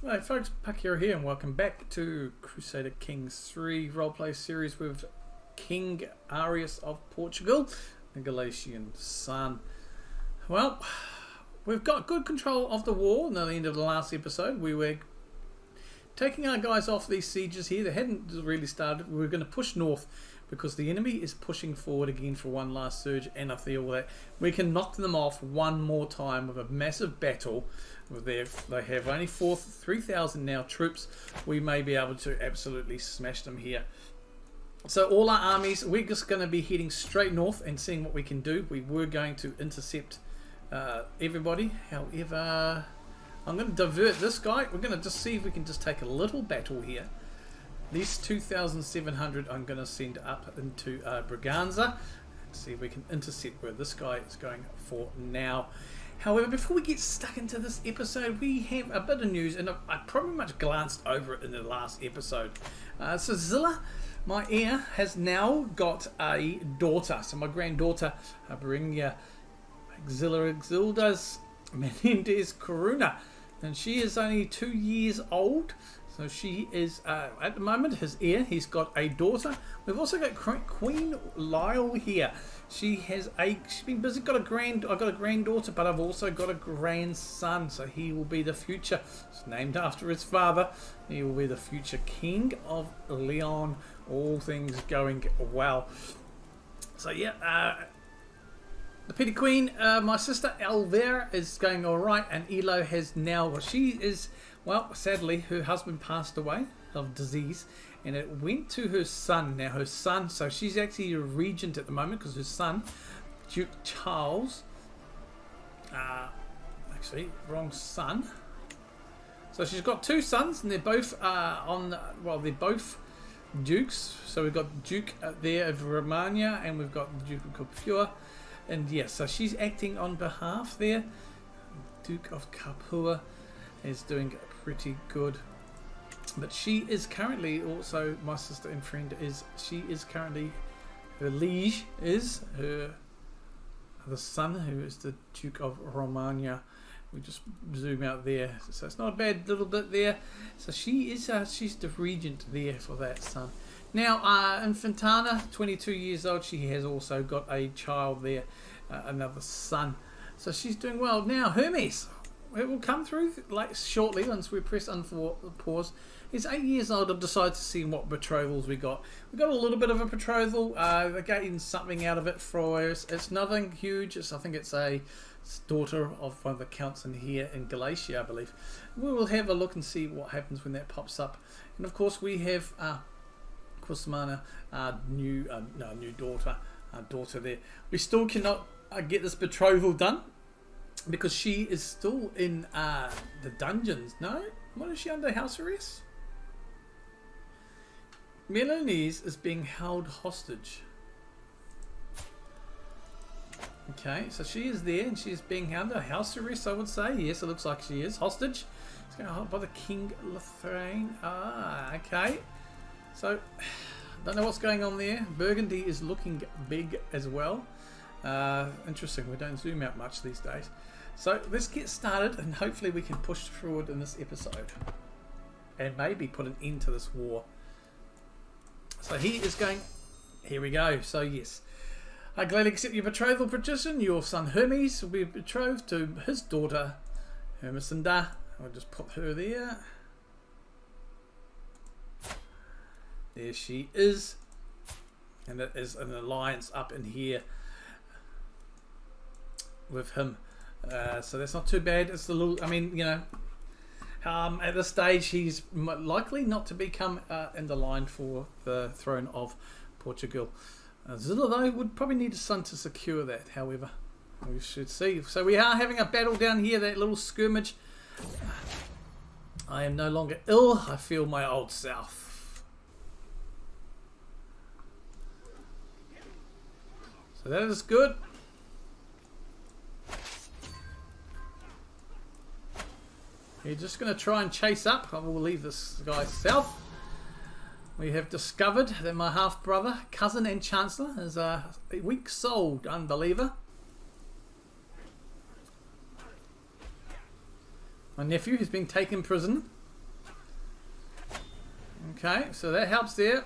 Hey folks, Pakira here and welcome back to Crusader Kings 3 roleplay series with King Arias of Portugal, the Galician Son. Well, we've got good control of the war. Near the end of the last episode, we were taking our guys off these sieges here. They hadn't really started. We were going to push north because the enemy is pushing forward again for one last surge, and I feel that we can knock them off one more time with a massive battle. They have only 3,000 now troops. We may be able to absolutely smash them here. So all our armies, we're just going to be heading straight north and seeing what we can do. We were going to intercept everybody. However, I'm going to divert this guy. We're going to just see if we can just take a little battle here. These 2,700 I'm going to send up into Braganza. See if we can intercept where this guy is going for now. However, before we get stuck into this episode, we have a bit of news, and I pretty much glanced over it in the last episode. So Zilla, my heir, has now got a daughter. So my granddaughter, Beringa Exildas Menendez Coruna, and she is only 2 years old. So she is, at the moment, his heir. He's got a daughter. We've also got Queen Lyle here. She's been busy. I've got a granddaughter, but I've also got a grandson. So he will be the future. It's named after his father. He will be the future king of Leon. All things going well. So yeah, the Petty Queen, my sister Elvira, is going all right, and Elo has now. Well, sadly, her husband passed away of disease, and it went to her son. Now, her son, so she's actually a regent at the moment because her son, Duke Charles, actually, wrong son. So she's got two sons, and they're both they're both dukes. So we've got Duke there of Romagna, and we've got the Duke of Capua. And yes, so she's acting on behalf there. Duke of Capua is doing pretty good, but she is currently also, my sister and friend currently, her liege is the son, who is the Duke of Romagna. We just zoom out there, so it's not a bad little bit there. So she is she's the regent there for that son. Now Infantana, 22 years old, she has also got a child there, another son, so she's doing well. Now Hermes, it will come through like shortly once we press pause. He's 8 years old. I've decided to see what betrothals we got. We got a little bit of a betrothal. They're getting something out of it for us. It's nothing huge. I think it's a daughter of one of the counts in here in Galicia, I believe. We will have a look and see what happens when that pops up. And of course we have Kusmana, new daughter there. We still cannot get this betrothal done, because she is still in the dungeons. No? What is she under house arrest? Milanese is being held hostage. Okay, so she is there and she's being held under house arrest, I would say. Yes, it looks like she is hostage. It's going to hold by the King Lathrane. Okay. So, don't know what's going on there. Burgundy is looking big as well. Interesting, we don't zoom out much these days. So let's get started, and hopefully we can push forward in this episode and maybe put an end to this war. So he is going, here we go. So yes, I gladly accept your betrothal petition. Your son Hermes will be betrothed to his daughter Hermesinda. I'll just put her there. There she is, and it is an alliance up in here with him. So that's not too bad. It's a little, I mean, you know, at this stage he's likely not to become in the line for the throne of Portugal. Zilla, though, would probably need a son to secure that. However, we should see. So we are having a battle down here, that little skirmish. I am no longer ill. I feel my old self. So that is good. You're just going to try and chase up. I will leave this guy south. We have discovered that my half-brother, cousin and chancellor is a weak-souled unbeliever. My nephew has been taken prisoner. Okay, so that helps there.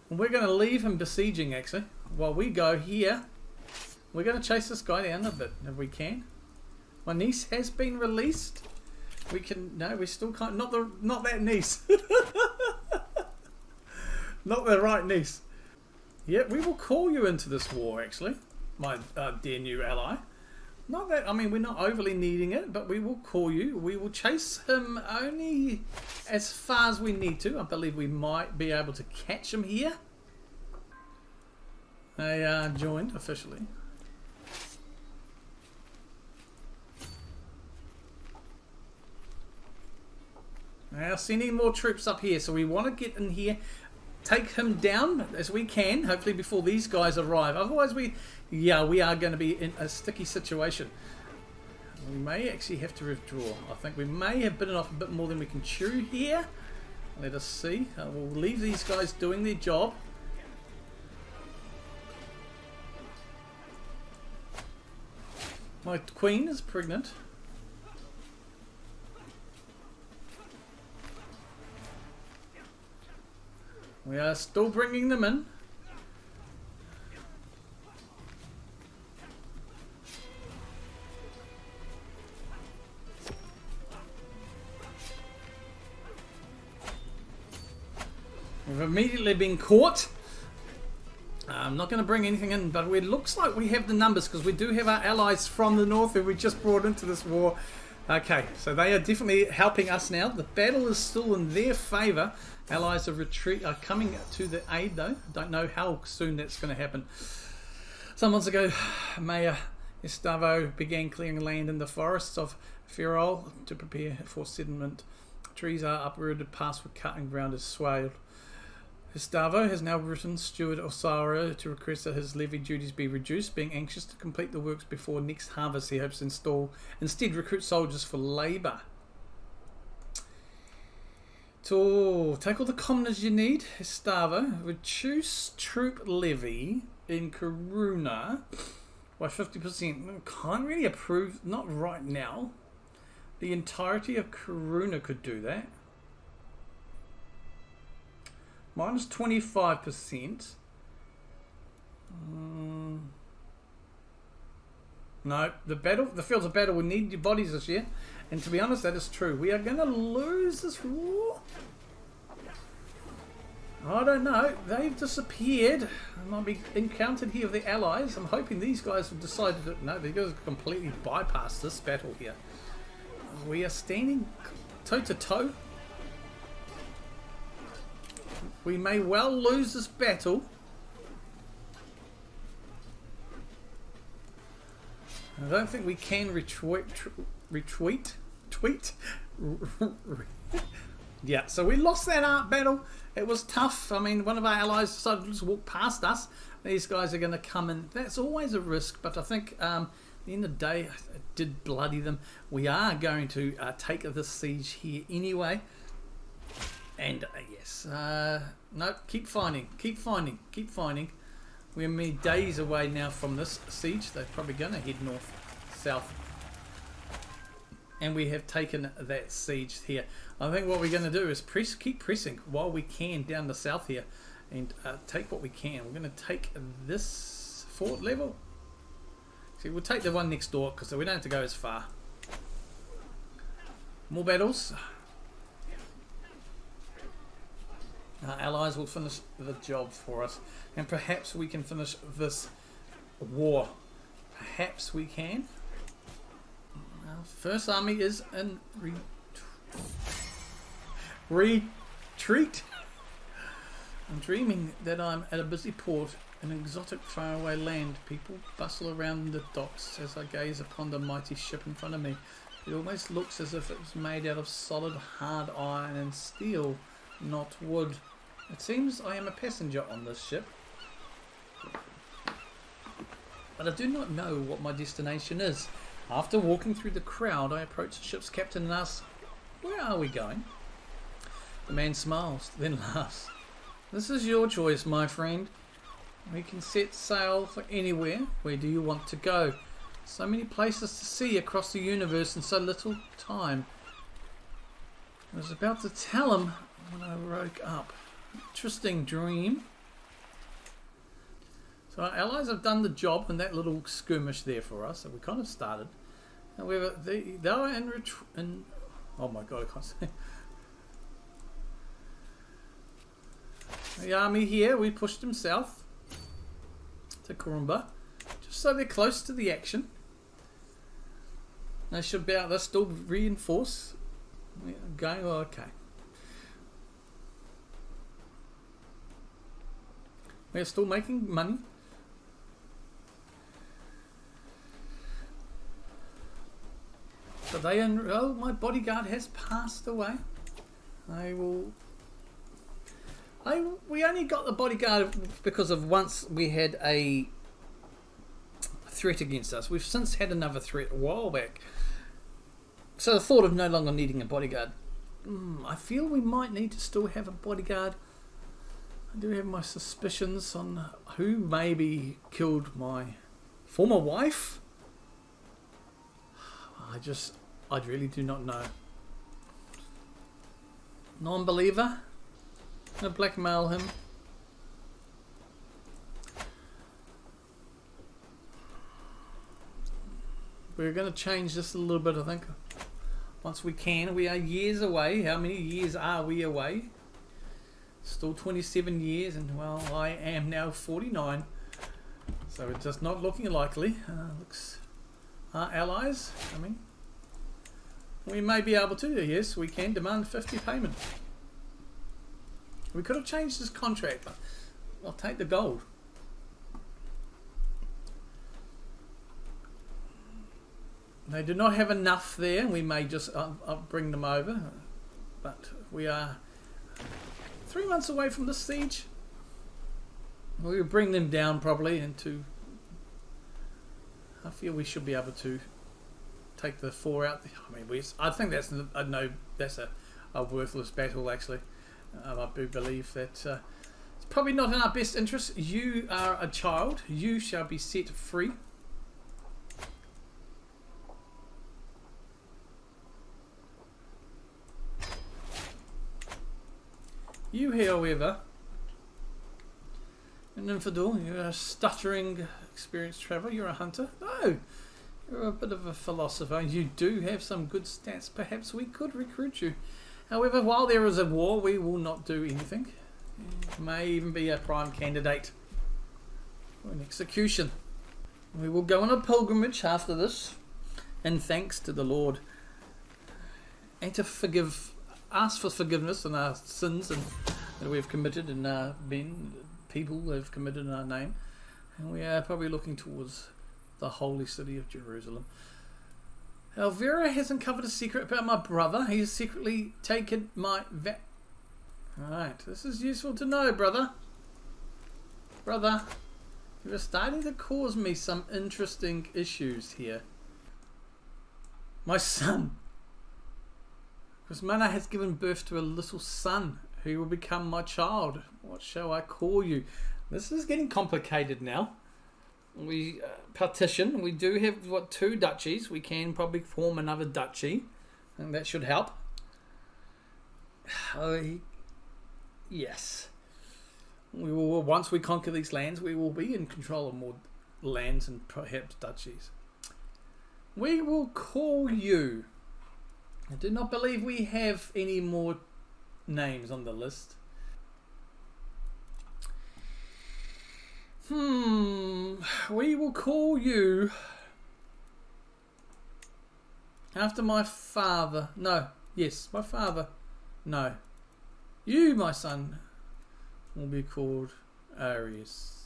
We're going to leave him besieging, actually. While we go here, we're going to chase this guy down a bit, if we can. My niece has been released. We can... No, we still can't... Not that niece. Not the right niece. Yeah, we will call you into this war, actually. My dear new ally. Not that... I mean, we're not overly needing it, but we will call you. We will chase him only as far as we need to. I believe we might be able to catch him here. They joined officially. Now sending more troops up here, so we want to get in here, take him down as we can, hopefully before these guys arrive. Otherwise we are going to be in a sticky situation. We may actually have to withdraw. I think we may have bitten off a bit more than we can chew here. Let us see. We'll leave these guys doing their job. My queen is pregnant. We are still bringing them in. We've immediately been caught. I'm not going to bring anything in, but it looks like we have the numbers because we do have our allies from the north who we just brought into this war. Okay, so they are definitely helping us now. The battle is still in their favour. Allies are coming to the aid though. Don't know how soon that's going to happen. Some months ago, Mayor Gustavo began clearing land in the forests of Ferrol to prepare for settlement. Trees are uprooted, paths for cutting ground is swaled. Gustavo has now written Steward Osara to request that his levy duties be reduced, being anxious to complete the works before next harvest. He hopes to instead recruit soldiers for labour. To take all the commoners you need, Gustavo, reduce troop levy in Coruna by 50%. Can't really approve, not right now. The entirety of Coruna could do that. Minus 25%. No, the fields of battle will need your bodies this year. And to be honest, that is true. We are going to lose this war. I don't know. They've disappeared. I might be encountered here with the allies. I'm hoping these guys have decided that no, they're going to completely bypass this battle here. We are standing toe to toe. We may well lose this battle. I don't think we can retweet. Yeah, so we lost that battle. It was tough. I mean, one of our allies decided to just walk past us. These guys are going to come in. That's always a risk, but I think at the end of the day, it did bloody them. We are going to take this siege here anyway. And yes, no, keep finding. We're mere days away now from this siege. They're probably going to head north, south. And we have taken that siege here. I think what we're going to do is keep pressing while we can down the south here. And take what we can. We're going to take this fort level. See, we'll take the one next door because we don't have to go as far. More battles. Our allies will finish the job for us, and perhaps we can finish this war. Perhaps we can. Our first army is in retreat. I'm dreaming that I'm at a busy port in exotic faraway land. People bustle around the docks as I gaze upon the mighty ship in front of me. It almost looks as if it was made out of solid hard iron and steel, not wood. It seems I am a passenger on this ship, but I do not know what my destination is. After walking through the crowd, I approach the ship's captain and ask, "Where are we going?" The man smiles, then laughs. "This is your choice, my friend. We can set sail for anywhere. Where do you want to go? So many places to see across the universe in so little time." I was about to tell him when I woke up. Interesting dream. So our allies have done the job in that little skirmish there for us that we kind of started. However, they are in oh my god, I can't say. The army here, we pushed them south to Kurumba, just so they're close to the action. They should be out. They're still reinforced. Going well, okay. We're still making money. So they oh, my bodyguard has passed away. We only got the bodyguard because of once we had a threat against us. We've since had another threat a while back. So the thought of no longer needing a bodyguard. I feel we might need to still have a bodyguard. I do have my suspicions on who maybe killed my former wife. I really do not know. Non-believer. I'm gonna blackmail him. We're gonna change this a little bit, I think. Once we can. We are years away. How many years are we away? Still 27 years, and well, I am now 49. So it's just not looking likely. Looks our allies coming. We may be able to, yes, we can demand 50 payment. We could have changed this contract, but I'll take the gold. They do not have enough there. We may just bring them over, but we are 3 months away from the siege. We will bring them down probably into. I feel we should be able to take the 4 out. I mean, I think that's a worthless battle actually. I do believe that it's probably not in our best interest. You are a child. You shall be set free. You, however, an infidel, you're a stuttering, experienced traveller, you're a hunter. No, you're a bit of a philosopher. You do have some good stats. Perhaps we could recruit you. However, while there is a war, we will not do anything. You may even be a prime candidate for an execution. We will go on a pilgrimage after this, in thanks to the Lord, and to ask for forgiveness on our sins and that we have committed and people have committed in our name. And we are probably looking towards the holy city of Jerusalem. Elvira has uncovered a secret about my brother. He has secretly taken my Alright, this is useful to know, brother. Brother, you are starting to cause me some interesting issues here. My son. Rosmana has given birth to a little son who will become my child. What shall I call you? This is getting complicated now. We partition. We do have 2 duchies. We can probably form another duchy, and that should help. Yes. We will. Once we conquer these lands, we will be in control of more lands and perhaps duchies. We will call you. I do not believe we have any more names on the list. We will call you after my father. No. Yes, my father. No. You, my son, will be called Arias.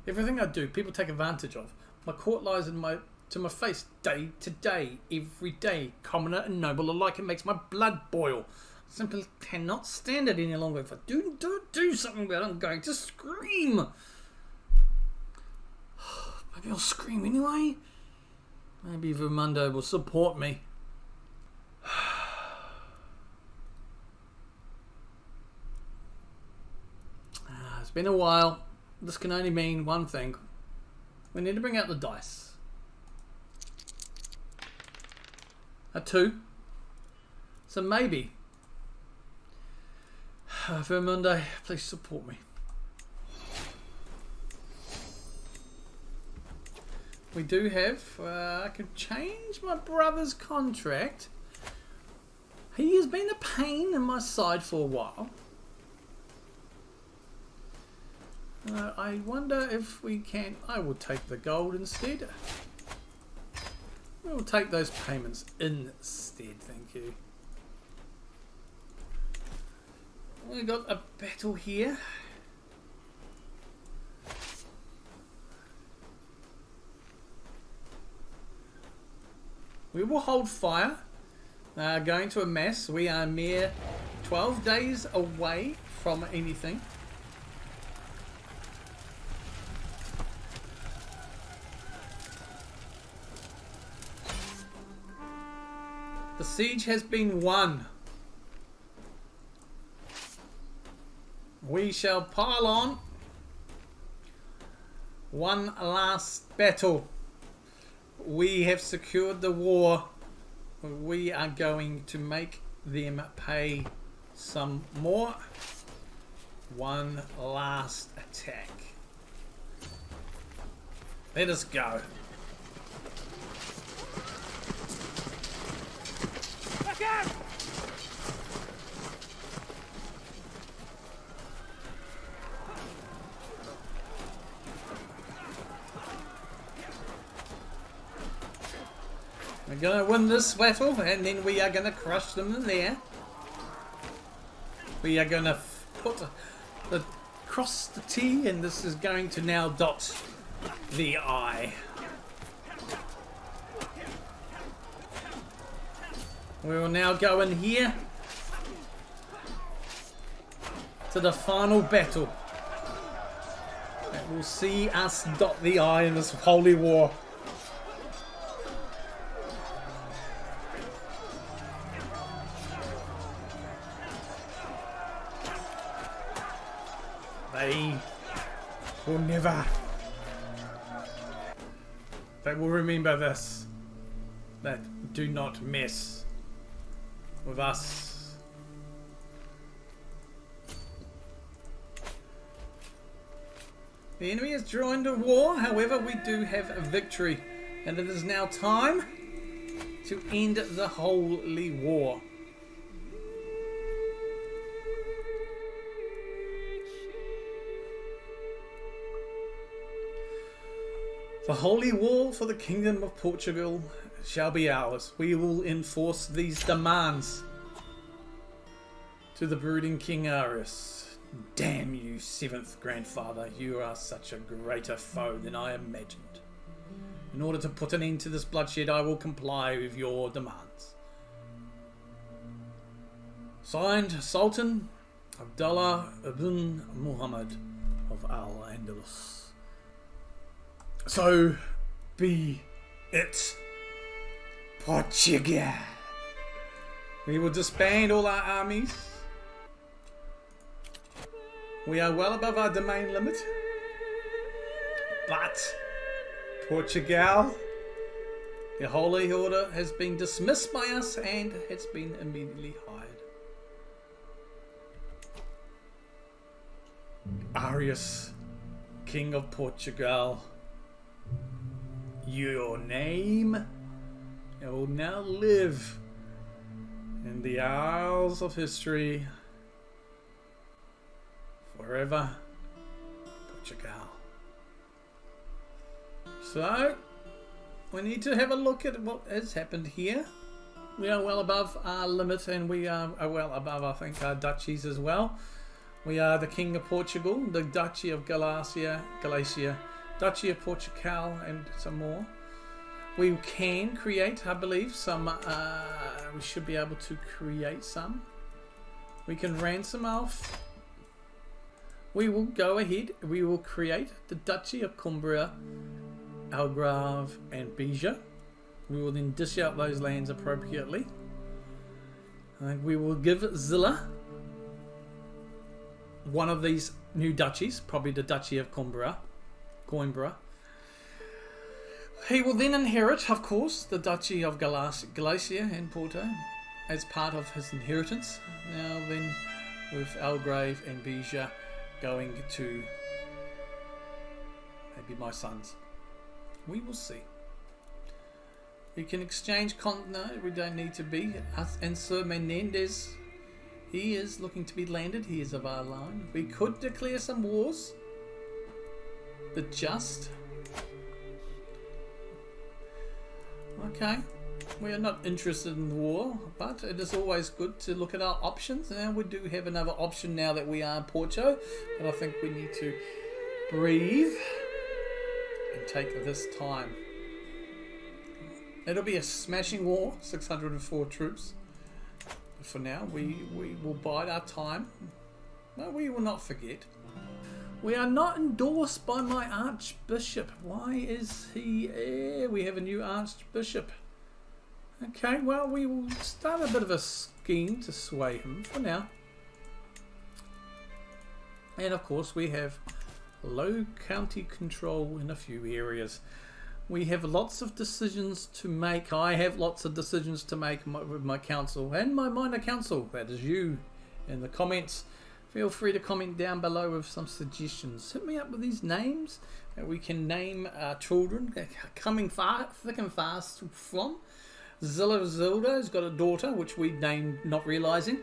Everything I do, people take advantage of. My court lies to my face day to day, every day. Commoner and noble alike, it makes my blood boil. I simply cannot stand it any longer. If I do something about it, I'm going to scream. Maybe I'll scream anyway. Maybe Vermundo will support me. It's been a while. This can only mean one thing. We need to bring out the dice. A 2. So maybe. Vermundo, please support me. We do have, I can change my brother's contract. He has been a pain in my side for a while. I wonder if we can, I will take the gold instead. We'll take those payments instead, thank you. We got a battle here. We will hold fire. Going to amass. We are mere 12 days away from anything. The siege has been won. We shall pile on one last battle. We have secured the war. We are going to make them pay some more. One last attack. Let us go. Back out! We're gonna win this battle, and then we are gonna crush them in there. We are gonna put the cross the T, and this is going to now dot the I. We will now go in here to the final battle that will see us dot the I in this holy war. They will never. They will remember this. That do not mess with us. The enemy has joined a war, however we do have a victory, and it is now time to end the holy war. The holy war for the Kingdom of Portugal shall be ours. We will enforce these demands to the brooding King Arias. Damn you, 7th grandfather. You are such a greater foe than I imagined. In order to put an end to this bloodshed, I will comply with your demands. Signed, Sultan Abdullah ibn Muhammad of Al-Andalus. So be it. Portugal. We will disband all our armies. We are well above our domain limit. But Portugal, the Holy Order has been dismissed by us and has been immediately hired. Arias, King of Portugal. Your name will now live in the annals of history forever. Portugal. So, we need to have a look at what has happened here. We are well above our limit, and we are well above, I think, our duchies as well. We are the King of Portugal, the Duchy of Galicia, Duchy of Portugal, and some more. We can create, I believe, some. We should be able to create some. We can ransom off. We will go ahead. We will create the Duchy of Cumbria, Algarve, and Beja. We will then dish out those lands appropriately. And we will give Zilla one of these new duchies, probably the Duchy of Coimbra. He will then inherit, of course, the Duchy of Galicia and Porto as part of his inheritance. Now then, with Algrave and Bija going to maybe my sons. We will see. We can exchange no, we don't need to be. Us and Sir Menendez, he is looking to be landed. He is of our line. We could declare some wars. The Just. Okay. We are not interested in the war, but it is always good to look at our options. Now we do have another option now that we are in Porto, but I think we need to breathe and take this time. It'll be a smashing war, 604 troops. But for now, we will bide our time. No, we will not forget. We are not endorsed by my Archbishop. Why is he here? We have a new Archbishop. Okay, well, we will start a bit of a scheme to sway him for now. And of course, we have low county control in a few areas. We have lots of decisions to make. I have lots of decisions to make with my council and my minor council. That is you. In the comments, feel free to comment down below with some suggestions. Hit me up with these names that we can name our children. They're coming thick and fast from. Zilda has got a daughter, which we named not realizing.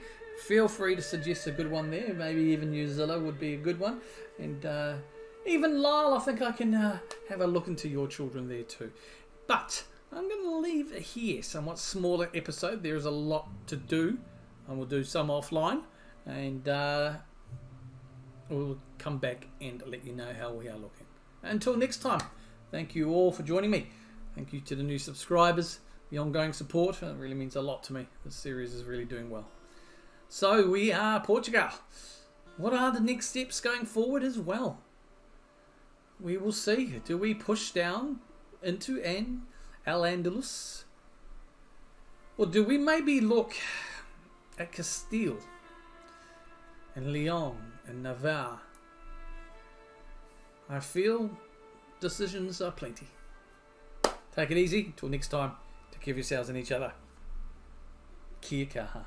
Feel free to suggest a good one there. Maybe even you, Zilla, would be a good one. And even Lyle, I think I can have a look into your children there too. But I'm going to leave it here. Somewhat smaller episode. There is a lot to do. And we'll do some offline. And we'll come back and let you know how we are looking. Until next time, thank you all for joining me. Thank you to the new subscribers. The ongoing support, it really means a lot to me. This series is really doing well. So we are Portugal. What are the next steps going forward as well? We will see. Do we push down into Al-Andalus? Or do we maybe look at Castile and Leon and Navarre? I feel decisions are plenty. Take it easy. Till next time. Give yourselves and each other. Kia kaha.